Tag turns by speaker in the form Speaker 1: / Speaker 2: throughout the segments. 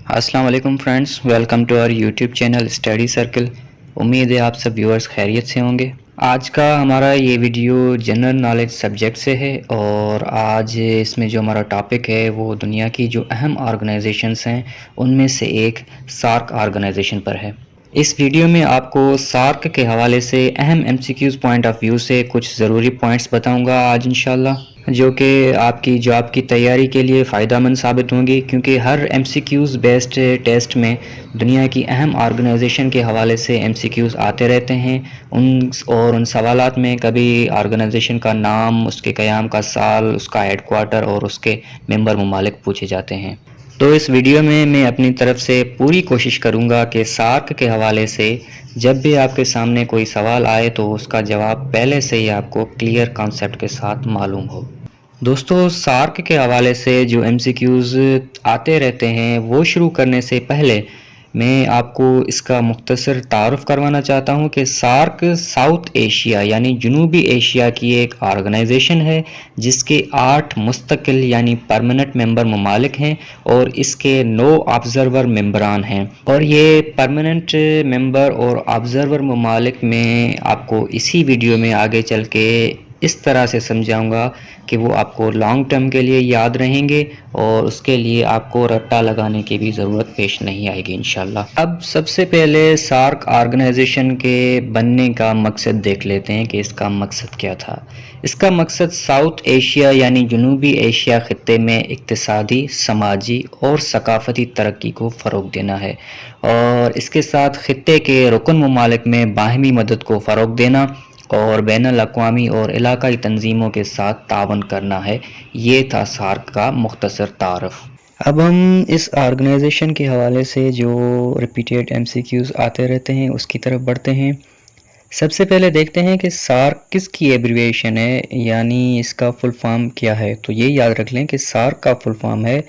Speaker 1: السلام علیکم friends, welcome to our YouTube channel Study Circle. امید ہے آپ سب ویورز خیریت سے ہوں گے۔ آج کا ہمارا یہ ویڈیو جنرل نالج سبجیکٹ سے ہے، اور آج اس میں جو ہمارا ٹاپک ہے وہ دنیا کی جو اہم آرگنائزیشنز ہیں ان میں سے ایک سارک آرگنائزیشن پر ہے۔ اس ویڈیو میں آپ کو سارک کے حوالے سے اہم M C Qs point of view سے کچھ ضروری پوائنٹس بتاؤں گا آج انشاءاللہ، جو کہ آپ کی جاب کی تیاری کے لیے فائدہ مند ثابت ہوں گی، کیونکہ ہر M C Qs based test میں دنیا کی اہم آرگنائزیشن کے حوالے سے ایم سی کیوز آتے رہتے ہیں۔ ان سوالات میں کبھی آرگنائزیشن کا نام، اس کے قیام کا سال، اس کا ہیڈ کوارٹر اور اس کے ممبر ممالک پوچھے جاتے ہیں۔ تو اس ویڈیو میں اپنی طرف سے پوری کوشش کروں گا کہ سارک کے حوالے سے جب بھی آپ کے سامنے کوئی سوال آئے تو اس کا جواب پہلے سے ہی آپ کو کلیئر کانسیپٹ کے ساتھ معلوم ہو۔ دوستو، سارک کے حوالے سے جو ایم سی کیوز آتے رہتے ہیں وہ شروع کرنے سے پہلے میں آپ کو اس کا مختصر تعارف کروانا چاہتا ہوں کہ سارک ساؤتھ ایشیا یعنی جنوبی ایشیا کی ایک آرگنائزیشن ہے، جس کے 8 مستقل یعنی پرماننٹ ممبر ممالک ہیں اور اس کے 9 آبزرور ممبران ہیں۔ اور یہ پرماننٹ ممبر اور آبزرور ممالک میں آپ کو اسی ویڈیو میں آگے چل کے اس طرح سے سمجھاؤں گا کہ وہ آپ کو لانگ ٹرم کے لیے یاد رہیں گے، اور اس کے لیے آپ کو رٹا لگانے کی بھی ضرورت پیش نہیں آئے گی انشاءاللہ۔ اب سب سے پہلے سارک آرگنائزیشن کے بننے کا مقصد دیکھ لیتے ہیں کہ اس کا مقصد کیا تھا۔ اس کا مقصد ساؤتھ ایشیا یعنی جنوبی ایشیا خطے میں اقتصادی، سماجی اور ثقافتی ترقی کو فروغ دینا ہے، اور اس کے ساتھ خطے کے رکن ممالک میں باہمی مدد کو فروغ دینا اور بین الاقوامی اور علاقائی تنظیموں کے ساتھ تعاون کرنا ہے۔ یہ تھا سارک کا مختصر تعارف۔ اب ہم اس آرگنائزیشن کے حوالے سے جو ریپیٹیڈ ایم سی کیوز آتے رہتے ہیں اس کی طرف بڑھتے ہیں۔ سب سے پہلے دیکھتے ہیں کہ سارک کس کی ایبریویشن ہے، یعنی اس کا فل فارم کیا ہے۔ تو یہ یاد رکھ لیں کہ سارک کا فل فارم ہے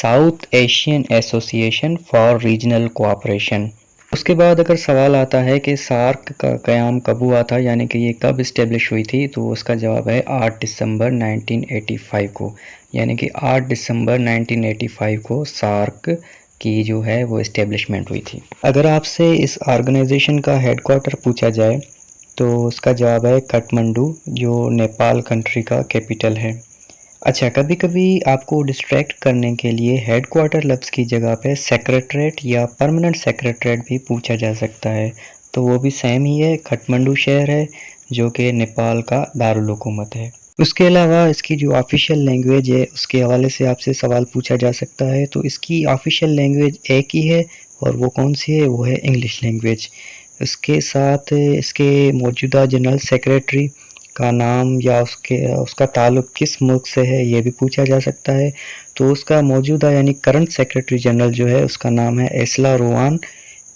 Speaker 1: ساؤتھ ایشین ایسوسی ایشن فار ریجنل کوآپریشن۔ اس کے بعد اگر سوال آتا ہے کہ سارک کا قیام کب ہوا تھا، یعنی کہ یہ کب اسٹیبلش ہوئی تھی، تو اس کا جواب ہے 8 دسمبر 1985 کو، یعنی کہ 8 دسمبر 1985 کو سارک کی جو ہے وہ اسٹیبلشمنٹ ہوئی تھی۔ اگر آپ سے اس آرگنائزیشن کا ہیڈ کوارٹر پوچھا جائے تو اس کا جواب ہے کٹمنڈو، جو نیپال کنٹری کا کیپٹل ہے۔ اچھا، کبھی کبھی آپ کو ڈسٹریکٹ کرنے کے لیے ہیڈ کوارٹر لفظ کی جگہ پہ سیکریٹریٹ یا پرماننٹ سیکریٹریٹ بھی پوچھا جا سکتا ہے، تو وہ بھی سیم ہی ہے، کٹمنڈو شہر ہے جو کہ نیپال کا دارالحکومت ہے۔ اس کے علاوہ اس کی جو آفیشیل لینگویج ہے اس کے حوالے سے آپ سے سوال پوچھا جا سکتا ہے، تو اس کی آفیشیل لینگویج ایک ہی ہے، اور وہ کون سی ہے؟ وہ ہے انگلش لینگویج۔ اس کے ساتھ اس کے موجودہ جنرل سیکریٹری کا نام یا اس کا تعلق کس ملک سے ہے یہ بھی پوچھا جا سکتا ہے، تو اس کا موجودہ یعنی کرنٹ سیکریٹری جنرل جو ہے اس کا نام ہے ایسلا روان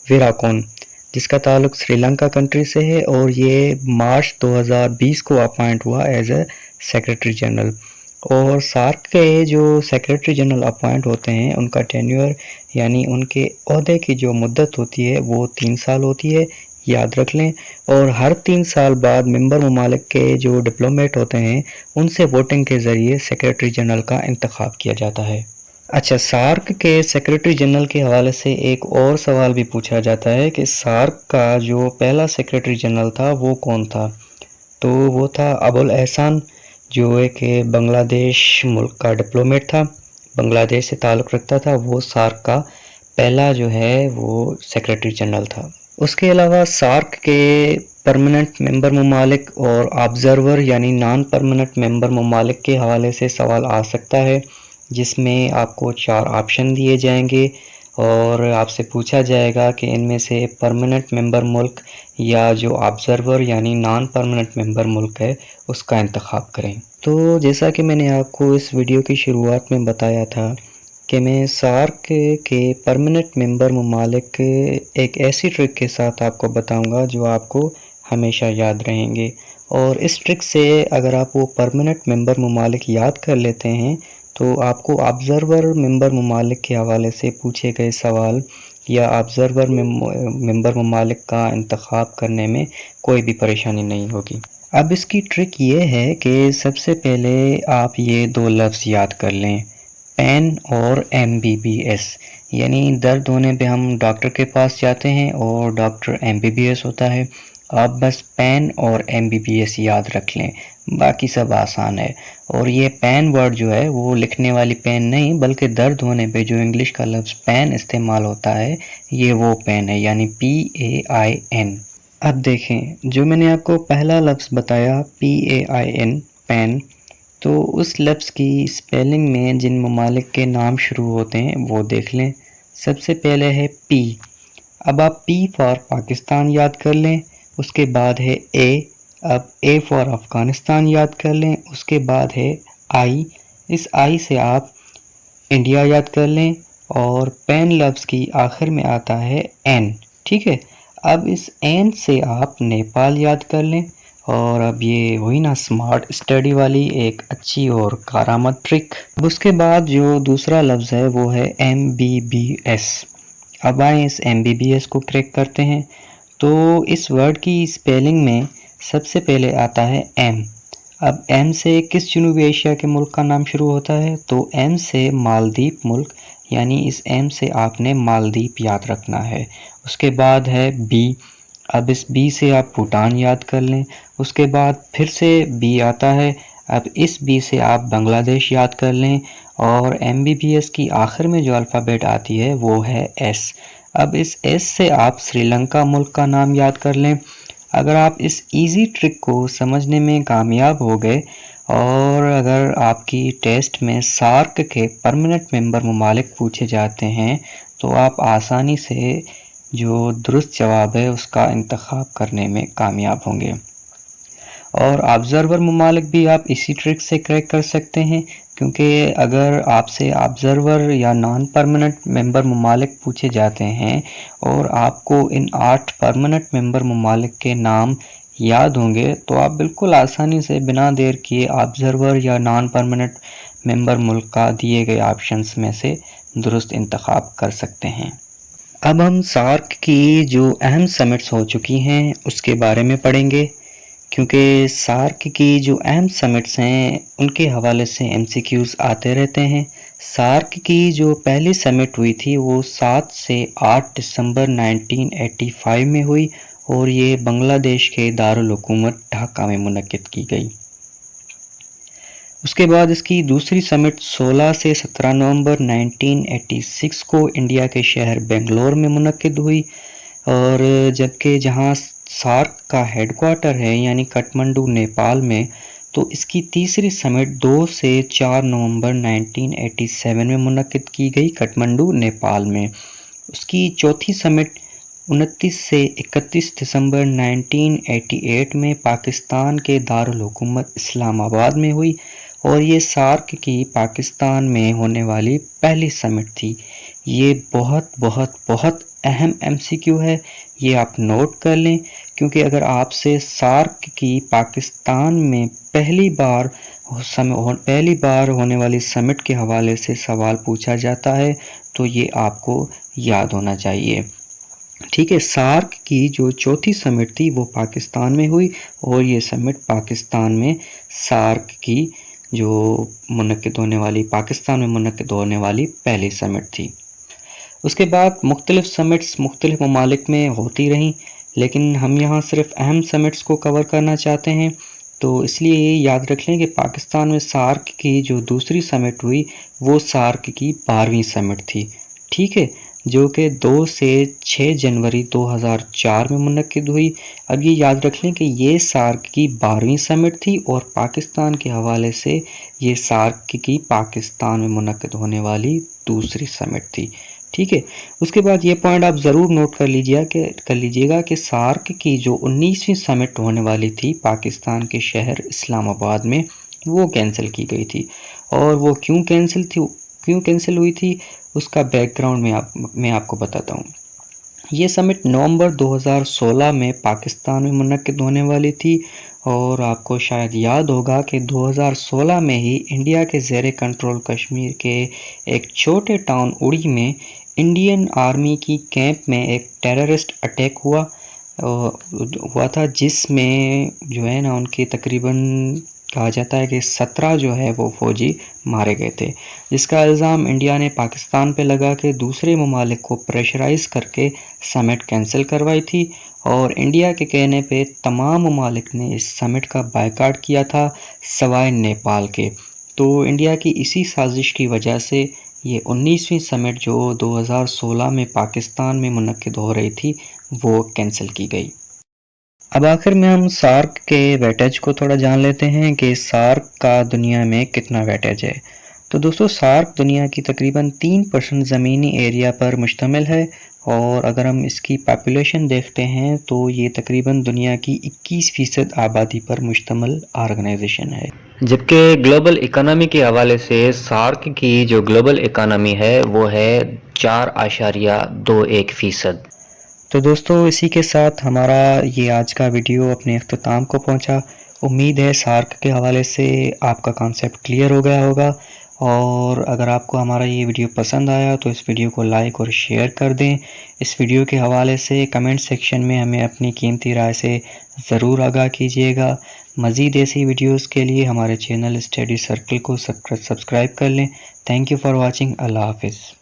Speaker 1: ویراکون، جس کا تعلق سری لنکا کنٹری سے ہے، اور یہ مارچ 2020 کو اپوائنٹ ہوا ایز اے سیکریٹری جنرل۔ اور سارک کے جو سیکریٹری جنرل اپوائنٹ ہوتے ہیں ان کا ٹینیور یعنی ان کے عہدے کی جو مدت ہوتی ہے وہ 3 سال ہوتی ہے، یاد رکھ لیں، اور ہر 3 سال بعد ممبر ممالک کے جو ڈپلومیٹ ہوتے ہیں ان سے ووٹنگ کے ذریعے سیکریٹری جنرل کا انتخاب کیا جاتا ہے۔ اچھا، سارک کے سیکریٹری جنرل کے حوالے سے ایک اور سوال بھی پوچھا جاتا ہے کہ سارک کا جو پہلا سیکریٹری جنرل تھا وہ کون تھا، تو وہ تھا ابوالاحسان، جو ایک بنگلہ دیش ملک کا ڈپلومیٹ تھا، بنگلہ دیش سے تعلق رکھتا تھا، وہ سارک کا پہلا جو ہے وہ سیکریٹری جنرل تھا۔ اس کے علاوہ سارک کے پرماننٹ ممبر ممالک اور آبزرور یعنی نان پرماننٹ ممبر ممالک کے حوالے سے سوال آ سکتا ہے، جس میں آپ کو 4 آپشن دیے جائیں گے، اور آپ سے پوچھا جائے گا کہ ان میں سے پرماننٹ ممبر ملک یا جو آبزرور یعنی نان پرماننٹ ممبر ملک ہے اس کا انتخاب کریں۔ تو جیسا کہ میں نے آپ کو اس ویڈیو کی شروعات میں بتایا تھا کہ میں سارک کے پرماننٹ ممبر ممالک ایک ایسی ٹرک کے ساتھ آپ کو بتاؤں گا جو آپ کو ہمیشہ یاد رہیں گے، اور اس ٹرک سے اگر آپ وہ پرماننٹ ممبر ممالک یاد کر لیتے ہیں تو آپ کو آبزرور ممبر ممالک کے حوالے سے پوچھے گئے سوال یا آبزرور ممبر ممالک کا انتخاب کرنے میں کوئی بھی پریشانی نہیں ہوگی۔ اب اس کی ٹرک یہ ہے کہ سب سے پہلے آپ یہ 2 لفظ یاد کر لیں، پین اور MBBS، یعنی درد ہونے پہ ہم ڈاکٹر کے پاس جاتے ہیں اور ڈاکٹر MBBS ہوتا ہے. آپ بس پین اور MBBS یاد رکھ لیں، باقی سب آسان ہے. اور یہ پین ورڈ جو ہے وہ لکھنے والی پین نہیں، بلکہ درد ہونے پہ جو انگلش کا لفظ پین استعمال ہوتا ہے یہ وہ پین ہے، یعنی PAIN. اب دیکھیں، جو میں نے آپ کو پہلا لفظ بتایا PAIN پین، تو اس لفظ کی سپیلنگ میں جن ممالک کے نام شروع ہوتے ہیں وہ دیکھ لیں. سب سے پہلے ہے P. اب آپ P فار پاکستان یاد کر لیں، اس کے بعد ہے A. اب A فار افغانستان یاد کر لیں، اس کے بعد ہے I. اس I سے آپ انڈیا یاد کر لیں، اور پین لفظ کی آخر میں آتا ہے N. ٹھیک ہے، اب اس N سے آپ نیپال یاد کر لیں. اور اب یہ ہوئی نا سمارٹ اسٹڈی والی ایک اچھی اور کارآمد ٹرک. اب اس کے بعد جو دوسرا لفظ ہے وہ ہے MBBS. اب آئیں اس MBBS کو کریک کرتے ہیں. تو اس ورڈ کی سپیلنگ میں سب سے پہلے آتا ہے M. اب M سے کس جنوبی ایشیا کے ملک کا نام شروع ہوتا ہے؟ تو M سے مالدیپ ملک، یعنی اس M سے آپ نے مالدیپ یاد رکھنا ہے. اس کے بعد ہے B. اب اس B سے آپ بھوٹان یاد کر لیں. اس کے بعد پھر سے B آتا ہے. اب اس B سے آپ بنگلہ دیش یاد کر لیں، اور MBBS کی آخر میں جو الفابیٹ آتی ہے وہ ہے S. اب اس S سے آپ سری لنکا ملک کا نام یاد کر لیں. اگر آپ اس ایزی ٹرک کو سمجھنے میں کامیاب ہو گئے، اور اگر آپ کی ٹیسٹ میں سارک کے پرمننٹ ممبر ممالک پوچھے جاتے ہیں تو آپ آسانی سے جو درست جواب ہے اس کا انتخاب کرنے میں کامیاب ہوں گے. اور آبزرور ممالک بھی آپ اسی ٹرک سے کریک کر سکتے ہیں، کیونکہ اگر آپ سے آبزرور یا نان پرمننٹ ممبر ممالک پوچھے جاتے ہیں اور آپ کو ان 8 پرمننٹ ممبر ممالک کے نام یاد ہوں گے تو آپ بالکل آسانی سے بنا دیر کیے آبزرور یا نان پرمننٹ ممبر ملک کا دیے گئے آپشنز میں سے درست انتخاب کر سکتے ہیں. اب ہم سارک کی جو اہم سمٹس ہو چکی ہیں اس کے بارے میں پڑھیں گے، کیونکہ سارک کی جو اہم سمٹس ہیں ان کے حوالے سے MCQs آتے رہتے ہیں. سارک کی جو پہلی سمٹ ہوئی تھی وہ 7 سے 8 دسمبر 1985 میں ہوئی، اور یہ بنگلہ دیش کے دارالحکومت ڈھاکہ میں منعقد کی گئی. اس کے بعد اس کی دوسری سمٹ 16 سے 17 نومبر 1986 کو انڈیا کے شہر بنگلور میں منعقد ہوئی، اور جبکہ جہاں سارک کا ہیڈ کوارٹر ہے یعنی کٹمنڈو نیپال میں، تو اس کی تیسری سمٹ 2 سے 4 نومبر 1987 میں منعقد کی گئی کٹمنڈو نیپال میں. اس کی چوتھی سمٹ 29 سے 31 دسمبر 1988 میں پاکستان کے دارالحکومت اسلام آباد میں ہوئی، اور یہ سارک کی پاکستان میں ہونے والی پہلی سمٹ تھی. یہ بہت بہت بہت اہم MCQ ہے، یہ آپ نوٹ کر لیں، کیونکہ اگر آپ سے سارک کی پاکستان میں پہلی بار ہونے والی سمٹ کے حوالے سے سوال پوچھا جاتا ہے تو یہ آپ کو یاد ہونا چاہیے. ٹھیک ہے، سارک کی جو چوتھی سمٹ تھی وہ پاکستان میں ہوئی، اور یہ سمٹ پاکستان میں سارک کی جو پاکستان میں منعقد ہونے والی پہلی سمٹ تھی. اس کے بعد مختلف سمٹس مختلف ممالک میں ہوتی رہیں، لیکن ہم یہاں صرف اہم سمٹس کو کور کرنا چاہتے ہیں، تو اس لیے یہ یاد رکھ لیں کہ پاکستان میں سارک کی جو دوسری سمٹ ہوئی وہ سارک کی 12ویں سمٹ تھی. ٹھیک ہے، جو کہ 2 سے 6 جنوری 2004 میں منعقد ہوئی. اب یہ یاد رکھ لیں کہ یہ سارک کی 12ویں سمٹ تھی، اور پاکستان کے حوالے سے یہ سارک کی پاکستان میں منعقد ہونے والی دوسری سمٹ تھی. ٹھیک ہے، اس کے بعد یہ پوائنٹ آپ ضرور نوٹ کر لیجئے گا کہ سارک کی جو 19ویں سمٹ ہونے والی تھی پاکستان کے شہر اسلام آباد میں، وہ کینسل کی گئی تھی. اور وہ کیوں کینسل ہوئی تھی اس کا بیک گراؤنڈ میں آپ کو بتاتا ہوں. یہ سمٹ نومبر 2016 میں پاکستان میں منعقد ہونے والی تھی، اور آپ کو شاید یاد ہوگا کہ 2016 میں ہی انڈیا کے زیر کنٹرول کشمیر کے ایک چھوٹے ٹاؤن اڑی میں انڈین آرمی کی کیمپ میں ایک ٹیررسٹ اٹیک ہوا تھا، جس میں جو ہے نا ان کے تقریباً کہا جاتا ہے کہ 17 جو ہے وہ فوجی مارے گئے تھے، جس کا الزام انڈیا نے پاکستان پہ لگا کے دوسرے ممالک کو پریشرائز کر کے سمٹ کینسل کروائی تھی، اور انڈیا کے کہنے پہ تمام ممالک نے اس سمٹ کا بائیکاٹ کیا تھا سوائے نیپال کے۔ تو انڈیا کی اسی سازش کی وجہ سے یہ 19ویں سمٹ جو 2016 میں پاکستان میں منعقد ہو رہی تھی وہ کینسل کی گئی۔ اب آخر میں ہم سارک کے ویٹیج کو تھوڑا جان لیتے ہیں کہ سارک کا دنیا میں کتنا ویٹیج ہے۔ تو دوستو سارک دنیا کی تقریباً 3% زمینی ایریا پر مشتمل ہے، اور اگر ہم اس کی پاپولیشن دیکھتے ہیں تو یہ تقریباً دنیا کی 21% آبادی پر مشتمل آرگنائزیشن ہے، جبکہ گلوبل اکانومی کے حوالے سے سارک کی جو گلوبل اکانومی ہے وہ ہے 4.21%۔ تو دوستو اسی کے ساتھ ہمارا یہ آج کا ویڈیو اپنے اختتام کو پہنچا۔ امید ہے سارک کے حوالے سے آپ کا کانسیپٹ کلیئر ہو گیا ہوگا، اور اگر آپ کو ہمارا یہ ویڈیو پسند آیا تو اس ویڈیو کو لائک اور شیئر کر دیں۔ اس ویڈیو کے حوالے سے کمنٹ سیکشن میں ہمیں اپنی قیمتی رائے سے ضرور آگاہ کیجیے گا۔ مزید ایسی ویڈیوز کے لیے ہمارے چینل اسٹڈی سرکل کو سبسکرائب کر لیں۔ Thank you for watching. اللہ حافظ۔